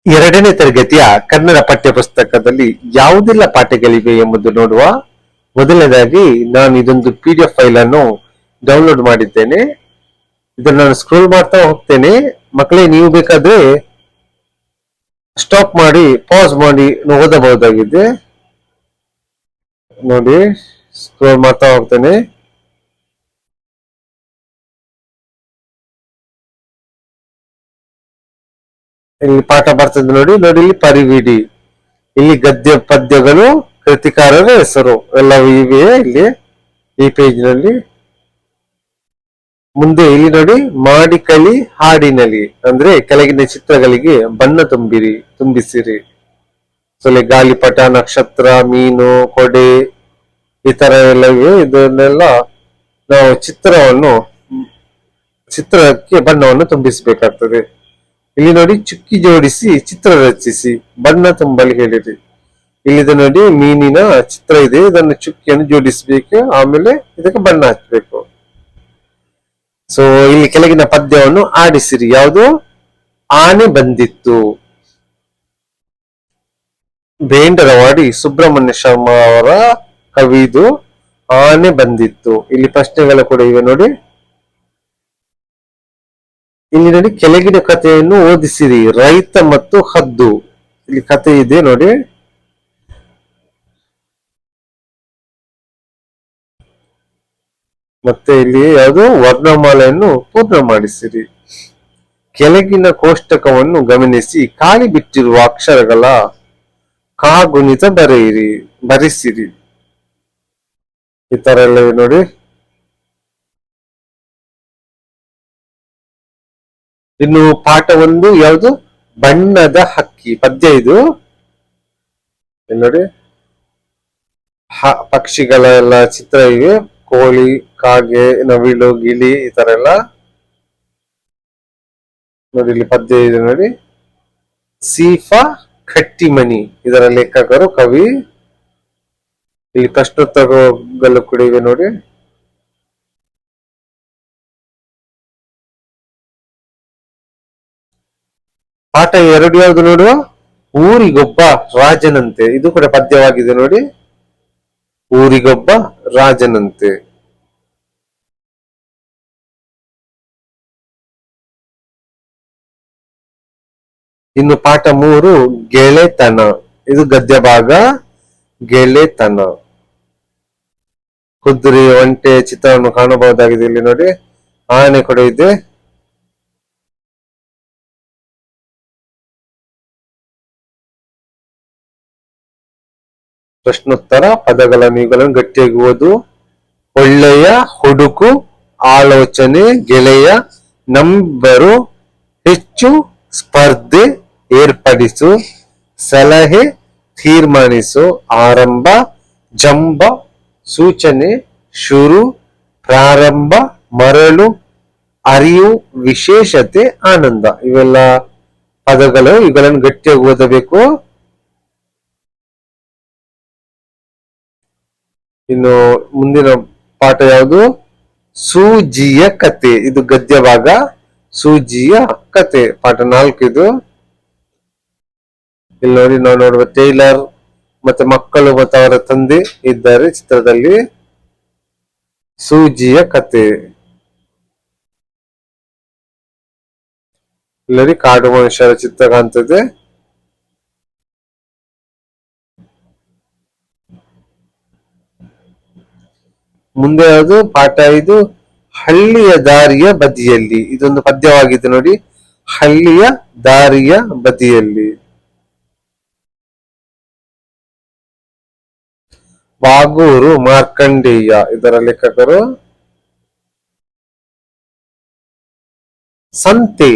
ಎರಡನೇ ತರಗತಿಯ ಕನ್ನಡ ಪಠ್ಯ ಪುಸ್ತಕದಲ್ಲಿ ಯಾವುದೆಲ್ಲ ಪಾಠಗಳಿವೆ ಎಂಬುದು ನೋಡುವ. ಮೊದಲನೇದಾಗಿ ನಾನು ಇದೊಂದು PDF ಫೈಲ್ ಅನ್ನು ಡೌನ್ಲೋಡ್ ಮಾಡಿದ್ದೇನೆ. ಇದನ್ನು ನಾನು ಸ್ಕ್ರೋಲ್ ಮಾಡ್ತಾ ಹೋಗ್ತೇನೆ. ಮಕ್ಕಳೇ, ನೀವು ಬೇಕಾದ್ರೆ ಸ್ಟಾಪ್ ಮಾಡಿ ಪಾಸ್ ಮಾಡಿ ಓದಬಹುದಾಗಿದೆ. ನೋಡಿ, ಸ್ಕ್ರೋಲ್ ಮಾಡ್ತಾ ಹೋಗ್ತೇನೆ. ಇಲ್ಲಿ ಪಾಠ ಬರ್ತದೆ ನೋಡಿ. ಇಲ್ಲಿ ಪರಿವಿಡಿ, ಇಲ್ಲಿ ಗದ್ಯ ಪದ್ಯಗಳು, ಕೃತಿಕಾರರ ಹೆಸರು ಎಲ್ಲವೂ ಇವೆ ಇಲ್ಲಿ ಈ ಪೇಜ್ ನಲ್ಲಿ. ಮುಂದೆ ಇಲ್ಲಿ ನೋಡಿ, ಮಾಡಿಕಳಿ ಹಾಡಿನಲಿ ಅಂದ್ರೆ ಕೆಳಗಿನ ಚಿತ್ರಗಳಿಗೆ ಬಣ್ಣ ತುಂಬಿಸಿರಿ. ಇಲ್ಲಿ ಗಾಳಿಪಟ, ನಕ್ಷತ್ರ, ಮೀನು, ಕೊಡೆ ಈ ತರ ಎಲ್ಲ ಇವೆ. ಇದನ್ನೆಲ್ಲ ನಾವು ಚಿತ್ರಕ್ಕೆ ಬಣ್ಣವನ್ನು ತುಂಬಿಸಬೇಕಾಗ್ತದೆ. ಇಲ್ಲಿ ನೋಡಿ, ಚುಕ್ಕಿ ಜೋಡಿಸಿ ಚಿತ್ರ ರಚಿಸಿ, ಬಣ್ಣ ತುಂಬಲು ಹೇಳಿರಿ. ಇಲ್ಲಿದೆ ನೋಡಿ, ಮೀನಿನ ಚಿತ್ರ ಇದೆ. ಇದನ್ನು ಚುಕ್ಕಿಯನ್ನು ಜೋಡಿಸಬೇಕು, ಆಮೇಲೆ ಇದಕ್ಕೆ ಬಣ್ಣ ಹಚ್ಚಬೇಕು. ಸೊ ಇಲ್ಲಿ ಕೆಳಗಿನ ಪದ್ಯವನ್ನು ಆಡಿಸಿರಿ. ಯಾವುದು? ಆನೆ ಬಂದಿತ್ತು. ಬೇಂಡರವಾಡಿ ಸುಬ್ರಹ್ಮಣ್ಯ ಶರ್ಮ ಅವರ ಕವಿದು ಆನೆ ಬಂದಿತ್ತು. ಇಲ್ಲಿ ಪ್ರಶ್ನೆಗಳು ಕೂಡ ಇವೆ ನೋಡಿ. ಇಲ್ಲಿ ನೋಡಿ, ಕೆಳಗಿನ ಕಥೆಯನ್ನು ಓದಿಸಿರಿ. ರೈತ ಮತ್ತು ಹದ್ದು, ಇಲ್ಲಿ ಕಥೆ ಇದೆ ನೋಡಿ. ಮತ್ತೆ ಇಲ್ಲಿ ಯಾವುದು? ವರ್ಣಮಾಲೆಯನ್ನು ಪೂರ್ಣ ಮಾಡಿಸಿರಿ. ಕೆಳಗಿನ ಕೋಷ್ಟಕವನ್ನು ಗಮನಿಸಿ ಖಾಲಿ ಬಿಟ್ಟಿರುವ ಅಕ್ಷರಗಳ ಕಾಗುಣಿತ ಬರೆಸಿರಿ. ಈ ತರ ಎಲ್ಲ ನೋಡಿ. ಇನ್ನು ಪಾಠ ಒಂದು ಯಾವುದು? ಬಣ್ಣದ ಹಕ್ಕಿ ಪದ್ಯ. ಇದು ನೋಡಿ, ಪಕ್ಷಿಗಳ ಎಲ್ಲ ಚಿತ್ರ ಇವೆ. ಕೋಳಿ, ಕಾಗೆ, ನವಿಲು, ಗಿಳಿ ಈ ತರ ಎಲ್ಲ ನೋಡಿ. ಇಲ್ಲಿ ಪದ್ಯ ಇದೆ ನೋಡಿ. ಸೀಫಾ ಖಟ್ಟಿಮನಿ ಇದರ ಲೇಖಕರು, ಕವಿ. ಇಲ್ಲಿ ಪ್ರಶ್ನೋತ್ತರಗಳು ಕೂಡ ಇವೆ ನೋಡಿ. ಪಾಠ ಎರಡು ಯಾವುದು ನೋಡುವ? ಊರಿಗೊಬ್ಬ ರಾಜನಂತೆ. ಇದು ಕೂಡ ಪದ್ಯವಾಗಿದೆ ನೋಡಿ. ಊರಿಗೊಬ್ಬ ರಾಜನಂತೆ. ಇನ್ನು ಪಾಠ ಮೂರು ಗೆಳೆತನ. ಇದು ಗದ್ಯ ಭಾಗ. ಗೆಳೆತನ. ಕುದುರೆ, ಒಂಟೆ ಚಿತ್ರವನ್ನು ಕಾಣಬಹುದಾಗಿದೆ ಇಲ್ಲಿ ನೋಡಿ. ಆನೆ ಕೂಡ ಇದೆ. ಪ್ರಶ್ನೋತ್ತರ ಪದಗಳನ್ನು ಇವುಗಳನ್ನು ಗಟ್ಟಿಯಾಗಿ ಓದು. ಒಳ್ಳೆಯ ಹುಡುಕು, ಆಲೋಚನೆ, ಗೆಳೆಯ, ನಂಬರು, ಹೆಚ್ಚು, ಸ್ಪರ್ಧೆ, ಏರ್ಪಡಿಸು, ಸಲಹೆ, ತೀರ್ಮಾನಿಸು, ಆರಂಭ, ಜಂಬ, ಸೂಚನೆ, ಶುರು, ಪ್ರಾರಂಭ, ಮರಳು, ಅರಿವು, ವಿಶೇಷತೆ, ಆನಂದ. ಇವೆಲ್ಲ ಪದಗಳು. ಇವುಗಳನ್ನು ಗಟ್ಟಿಯಾಗಿ ಓದಬೇಕು. ಇನ್ನು ಮುಂದಿನ ಪಾಠ ಯಾವುದು? ಸೂಜಿಯ ಕತೆ. ಇದು ಗದ್ಯ ಭಾಗ. ಸೂಜಿಯ ಕತೆ ಪಾಠ 4 ಇದು. ಇಲ್ಲಿ ನೋಡಿ, ನಾವು ನೋಡುವ ಟೈಲರ್ ಮತ್ತೆ ಮಕ್ಕಳು ಮತ್ತು ಅವರ ತಂದೆ ಇದ್ದಾರೆ ಚಿತ್ರದಲ್ಲಿ. ಸೂಜಿಯ ಕತೆ. ಇಲ್ಲಿ ಕಾಡು ಮನುಷ್ಯರ ಚಿತ್ರ ಕಾಣ್ತದೆ. ಮುಂದೆ ಯಾವುದು? ಪಾಠ 5 ಹಳ್ಳಿಯ ದಾರಿಯ ಬದಿಯಲ್ಲಿ. ಇದೊಂದು ಪದ್ಯವಾಗಿದೆ ನೋಡಿ. ಹಳ್ಳಿಯ ದಾರಿಯ ಬದಿಯಲ್ಲಿ. ಬಾಗೂರು ಮಾರ್ಕಂಡೇಯ ಇದರ ಲೇಖಕರು. ಸಂತೆ.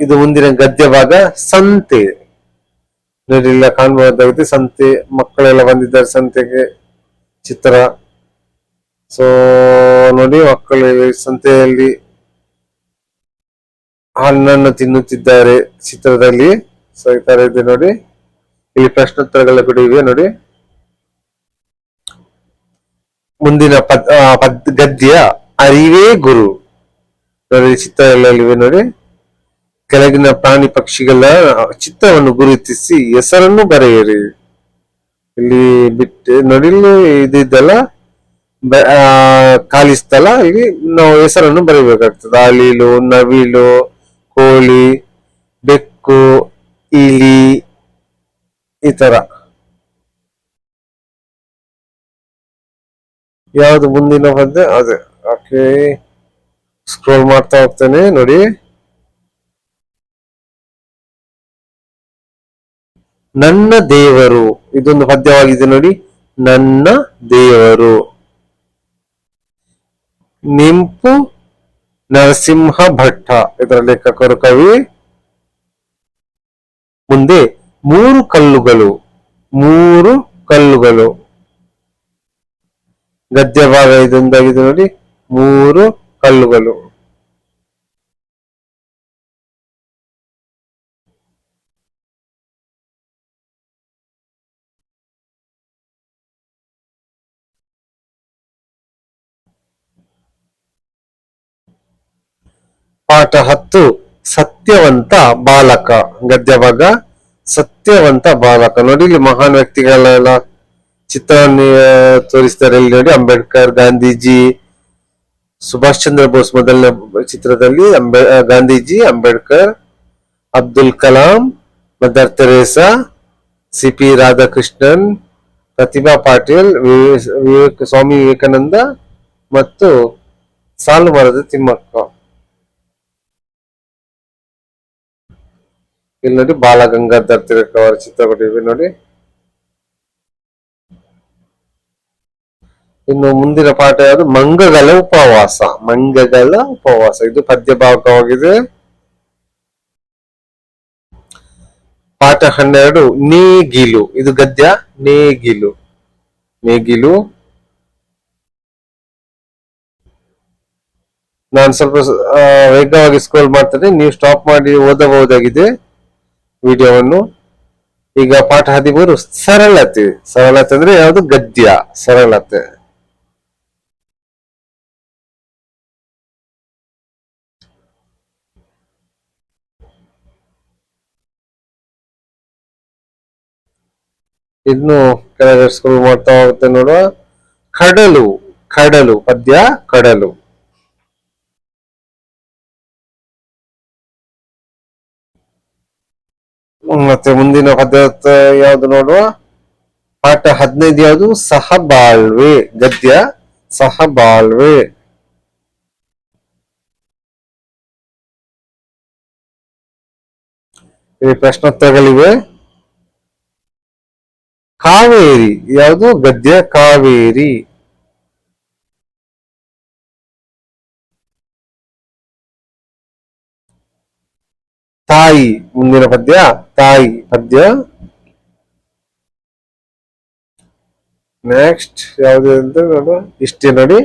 ಇದು ಮುಂದಿನ ಗದ್ಯ ಭಾಗ. ಸಂತೆ ನೋಡಿ, ಇಲ್ಲ ಕಾಣಬಹುದಾಗಿದೆ. ಸಂತೆ, ಮಕ್ಕಳೆಲ್ಲ ಬಂದಿದ್ದಾರೆ ಸಂತೆಗೆ. ಚಿತ್ರ. ಸೊ ನೋಡಿ, ಮಕ್ಕಳು ಸಂತೆಯಲ್ಲಿ ಹಣ್ಣನ್ನು ತಿನ್ನುತ್ತಿದ್ದಾರೆ ಚಿತ್ರದಲ್ಲಿ. ಸೊ ಈ ತರ ಇದೆ ನೋಡಿ. ಇಲ್ಲಿ ಪ್ರಶ್ನೋತ್ತರಗಳ ಕೂಡ ಇವೆ ನೋಡಿ. ಮುಂದಿನ ಗದ್ಯ ಅರಿವೇ ಗುರು ನೋಡಿ. ಚಿತ್ರ ಎಲ್ಲ ಇವೆ ನೋಡಿ. ಕೆಳಗಿನ ಪ್ರಾಣಿ ಪಕ್ಷಿಗಳ ಚಿತ್ರವನ್ನು ಗುರುತಿಸಿ ಹೆಸರನ್ನು ಬರೆಯಿರಿ. ಇಲ್ಲಿ ಬಿಟ್ಟು ನೋಡಿ, ಇಲ್ಲಿ ಇದಿದ್ದಲ್ಲ ಖಾಲಿ ಸ್ಥಳ, ಇಲ್ಲಿ ನಾವು ಹೆಸರನ್ನು ಬರೀಬೇಕಾಗ್ತದೆ. ಅಳಿಲು, ನವಿಲು, ಕೋಳಿ, ಬೆಕ್ಕು, ಇಲಿ, ಈ ತರ. ಯಾವ್ದು ಮುಂದಿನ ಪದ್ಯ? ಅದೇ. ಓಕೆ, ಸ್ಕ್ರೋಲ್ ಮಾಡ್ತಾ ಹೋಗ್ತೇನೆ ನೋಡಿ. ನನ್ನ ದೇವರು, ಇದೊಂದು ಪದ್ಯವಾಗಿದೆ ನೋಡಿ. ನನ್ನ ದೇವರು. ನಿಂಪು ನರಸಿಂಹ ಭಟ್ಟ ಇದರ ಲೇಖಕರು, ಕವಿ. ಮುಂದೆ ಮೂರು ಕಲ್ಲುಗಳು. ಮೂರು ಕಲ್ಲುಗಳು ಗದ್ಯ ಭಾಗ ಇದೊಂದಾಗಿದೆ ನೋಡಿ. ಮೂರು ಕಲ್ಲುಗಳು. ಪಾಠ 10 ಸತ್ಯವಂತ ಬಾಲಕ. ಗದ್ಯ ಭಾಗ ಸತ್ಯವಂತ ಬಾಲಕ. ನೋಡಿ, ಇಲ್ಲಿ ಮಹಾನ್ ವ್ಯಕ್ತಿಗಳೆಲ್ಲ ಚಿತ್ರವನ್ನು ತೋರಿಸ್ತಾರೆ. ಇಲ್ಲಿ ನೋಡಿ, ಅಂಬೇಡ್ಕರ್, ಗಾಂಧೀಜಿ, ಸುಭಾಷ್ ಚಂದ್ರ ಬೋಸ್ ಮೊದಲನೇ ಚಿತ್ರದಲ್ಲಿ Gandhiji, Ambedkar, Abdul Kalam, Mother Teresa, CP. Radhakrishnan, Pratibha Patil, Swami Vivekananda ಮತ್ತು ಸಾಲು ಮರದ ತಿಮ್ಮಕ್ಕ. ಇಲ್ಲಿ ನೋಡಿ, ಬಾಲಗಂಗಾಧರ್ ತಿಲಕ್ ಅವರ ಚಿತ್ರ ಕೊಟ್ಟಿವೆ ನೋಡಿ. ಇನ್ನು ಮುಂದಿನ ಪಾಠ ಯಾವುದು? ಮಂಗಗಳ ಉಪವಾಸ. ಮಂಗಗಳ ಉಪವಾಸ, ಇದು ಪದ್ಯ ಭಾಗವಾಗಿದೆ. ಪಾಠ 12 ನೇಗಿಲು. ಇದು ಗದ್ಯ. ನೇಗಿಲು. ನೇಗಿಲು. ನಾನು ಸ್ವಲ್ಪ ವೇಗವಾಗಿ ಸ್ಕ್ರೋಲ್ ಮಾಡ್ತೇನೆ, ನೀವು ಸ್ಟಾಪ್ ಮಾಡಿ ಓದಬಹುದಾಗಿದೆ ವಿಡಿಯೋವನ್ನು. ಈಗ ಪಾಠ 13 ಸರಳತೆ. ಸರಳತೆ ಅಂದ್ರೆ ಯಾವುದು? ಗದ್ಯ. ಸರಳತೆ. ಇನ್ನು ಕೆಳಗೆ ಸ್ಕ್ರೋಲ್ ಮಾಡ್ತಾ ಹೋಗುತ್ತೆ ನೋಡುವ. ಕಡಲು. ಕಡಲು ಪದ್ಯ. ಕಡಲು. ಮತ್ತೆ ಮುಂದಿನ ಪದ್ಯ ಯಾವುದು ನೋಡುವ. ಪಾಠ 15 ಯಾವುದು? ಸಹಬಾಳ್ವೆ. ಗದ್ಯ. ಸಹಬಾಳ್ವೆ. ಇಲ್ಲಿ ಪ್ರಶ್ನೋತ್ತರಗಳಿವೆ. ಕಾವೇರಿ ಯಾವುದು? ಗದ್ಯ. ಕಾವೇರಿ. ತಾಯಿ ಮುಂದಿನ ಪದ್ಯ. ತಾಯಿ ಪದ್ಯ. ನೆಕ್ಸ್ಟ್ ಯಾವುದು ಅಂತ ನೋಡುವ. ಇಷ್ಟೇ ನೋಡಿ,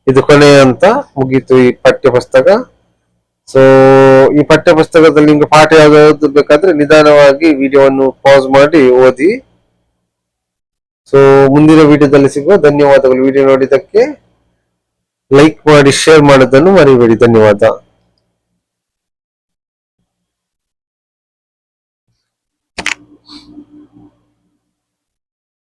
ಇದು ಕೊನೆ ಅಂತ ಮುಗೀತು ಈ ಪಠ್ಯ ಪುಸ್ತಕ. ಸೊ ಈ ಪಠ್ಯ ಪುಸ್ತಕದಲ್ಲಿ ನಿಮ್ಗೆ ಪಾಠ ಯಾವ್ದು ಬೇಕಾದ್ರೆ ನಿಧಾನವಾಗಿ ವಿಡಿಯೋವನ್ನು ಪಾಸ್ ಮಾಡಿ ಓದಿ. ಸೊ ಮುಂದಿನ ವಿಡಿಯೋದಲ್ಲಿ ಸಿಗುವ. ಧನ್ಯವಾದಗಳು. ವಿಡಿಯೋ ನೋಡಿದ್ದಕ್ಕೆ ಲೈಕ್ ಮಾಡಿ, ಶೇರ್ ಮಾಡೋದನ್ನು ಮರಿಬೇಡಿ. ಧನ್ಯವಾದ.